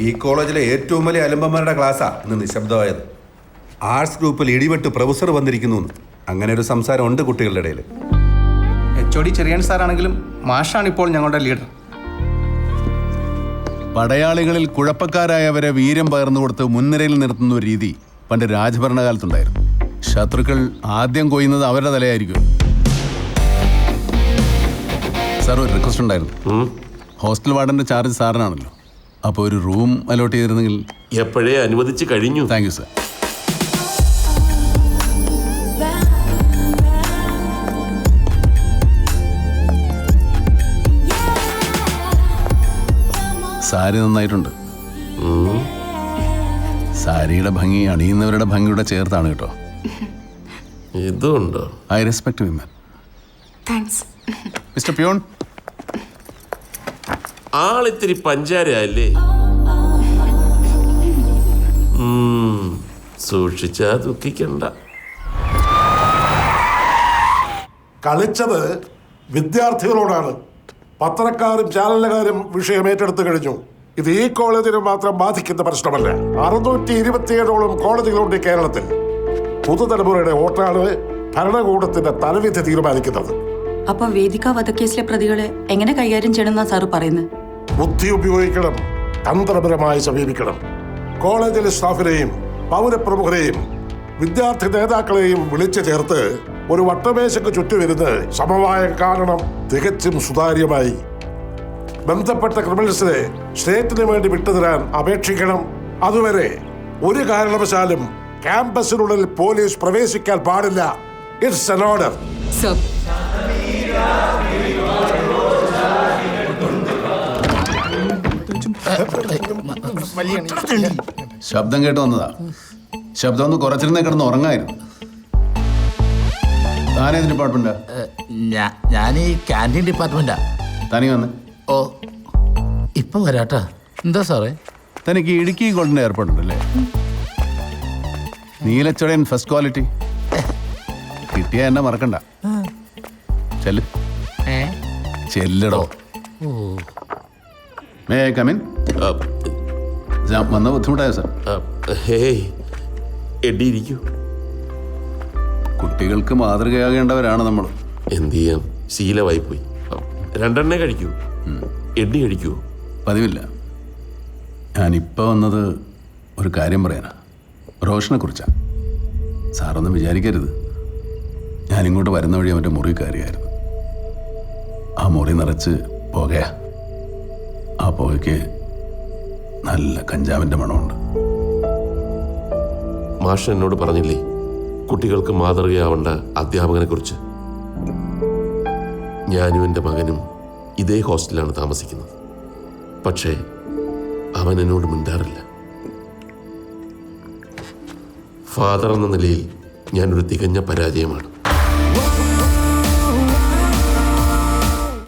ഈ കോളേജിലെ ഏറ്റവും വലിയ അലമ്പന്മാരുടെ ക്ലാസ്സാ ഇന്ന് നിശബ്ദമായത്. ആർട്സ് ഗ്രൂപ്പിൽ ഇടിവെട്ട് പ്രൊഫസർ വന്നിരിക്കുന്നു. അങ്ങനെ ഒരു സംസാരം ഉണ്ട് കുട്ടികളുടെ ഇടയിൽ. HOD ചെറിയാൻ സാറാണെങ്കിലും മാഷാണ് ഇപ്പോൾ ഞങ്ങളുടെ ലീഡർ. പടയാളികളിൽ കുഴപ്പക്കാരായവരെ വീര്യം പകർന്നു കൊടുത്ത് മുൻനിരയിൽ നിർത്തുന്ന ഒരു രീതി പണ്ട് രാജഭരണകാലത്തുണ്ടായിരുന്നു. ശത്രുക്കൾ ആദ്യം കൊയ്യുന്നത് അവരുടെ തലയായിരിക്കും. സാർ, ഒരു റിക്വസ്റ്റ് ഉണ്ടായിരുന്നു. ഹോസ്റ്റൽ വാർഡന്റെ ചാർജ് സാറിനാണല്ലോ. അപ്പോൾ ഒരു റൂം അലോട്ട് ചെയ്തിരുന്നെങ്കിൽ. എപ്പോഴേ അനുവദിച്ച് കഴിഞ്ഞു. Thank you sir. സാരി നന്നായിട്ടുണ്ട്. സാരിയുടെ ഭംഗി അണിയുന്നവരുടെ ഭംഗിയുടെ ചേർത്താണ് കേട്ടോ. ഇതുണ്ടോ? I respect women. Thanks. Mister peon, ആളിത്തിരി പഞ്ചാരയല്ലേ? സൂക്ഷിച്ചാ ദുഃഖിക്കണ്ട. കളിച്ചത് വിദ്യാർത്ഥികളോടാണ്. പത്രക്കാരും ചാനലുകാരും വിഷയം ഏറ്റെടുത്തു കഴിഞ്ഞു. ഇത് ഈ കോളേജിനെ മാത്രം ബാധിക്കുന്ന പ്രശ്നമല്ല. 627ഓളം കോളേജുകളുണ്ട് കേരളത്തിൽ. പുതുതലമുറയുടെ വോട്ടാണ് ഭരണകൂടത്തിന്റെ തലവിധി തീരുമാനിക്കുന്നത്. അപ്പൊ വേദിക വധക്കേസിലെ പ്രതികളെ എങ്ങനെ കൈകാര്യം ചെയ്യണമെന്നാ സാറ് പറയുന്നത്? ബുദ്ധി ഉപയോഗിക്കണം, തന്ത്രപരമായി സമീപിക്കണം. കോളേജിലെ സ്റ്റാഫിനെയും പൗരപ്രമുഖരെയും വിദ്യാർത്ഥി നേതാക്കളെയും വിളിച്ചു ചേർത്ത് ഒരു വട്ടമേശയ്ക്ക് ചുറ്റുമിരുന്ന് സമവായം കാണണം. തികച്ചും സുതാര്യമായി ബന്ധപ്പെട്ട ക്രിമിനൽസിനെ സ്റ്റേറ്റിന് വേണ്ടി വിട്ടുതരാൻ അപേക്ഷിക്കണം. അതുവരെ ഒരു കാരണവശാലും ക്യാമ്പസിനുള്ളിൽ പോലീസ് പ്രവേശിക്കാൻ പാടില്ല. It's an order. ശബ്ദം കേട്ട് വന്നതാ. ശബ്ദം ഒന്ന് കുറച്ചിരുന്നേ കിടന്ന് ഉറങ്ങായിരുന്നു. താനേത് ഡിപ്പാർട്ട്മെന്റാ? ഞാൻ ഈ ക്യാൻറ്റീൻ ഡിപ്പാർട്ട്മെന്റാ. തനി വന്ന്. ഓ, ഇപ്പൊ വരാട്ടാ. എന്താ സാറേ? തനിക്ക് ഇടുക്കി ഗോൾഡിന്റെ ഏർപ്പാടുണ്ടല്ലേ? നീലച്ചടയൻ ഫസ്റ്റ് ക്വാളിറ്റി കിട്ടിയ എന്നെ മറക്കണ്ട. ചെല്ല്. ചെല്ലടോ. May I come in? വന്ന ബുദ്ധിമുട്ടായോ സാർ? എടിയിരിക്കൂ. കുട്ടികൾക്ക് മാതൃകയാകേണ്ടവരാണ് നമ്മൾ. എന്ത് ചെയ്യാം, ശീലമായി പോയി. 2 കഴിക്കൂ. എണ്ണി കഴിക്കൂ. പതിവില്ല. ഞാനിപ്പോൾ വന്നത് ഒരു കാര്യം പറയാനാ. റോഷനെ കുറിച്ചാണ്. സാറൊന്നും വിചാരിക്കരുത്. ഞാനിങ്ങോട്ട് വരുന്ന വഴി അവൻ്റെ മുറി കയറിയായിരുന്നു. ആ മുറി നിറച്ച് പുകയാ. ആ പുകയ്ക്ക് നല്ല കഞ്ചാവിൻ്റെ മണമുണ്ട്. മാഷ് എന്നോട് പറഞ്ഞില്ലേ കുട്ടികൾക്ക് മാതൃകയാവേണ്ട അധ്യാപകനെ കുറിച്ച്? ഞാനും എൻ്റെ മകനും ഇതേ ഹോസ്റ്റലിലാണ് താമസിക്കുന്നത്. പക്ഷേ അവൻ എന്നോട് മിണ്ടാറില്ല. ഫാദർ എന്ന നിലയിൽ ഞാനൊരു തികഞ്ഞ പരാജയമാണ്.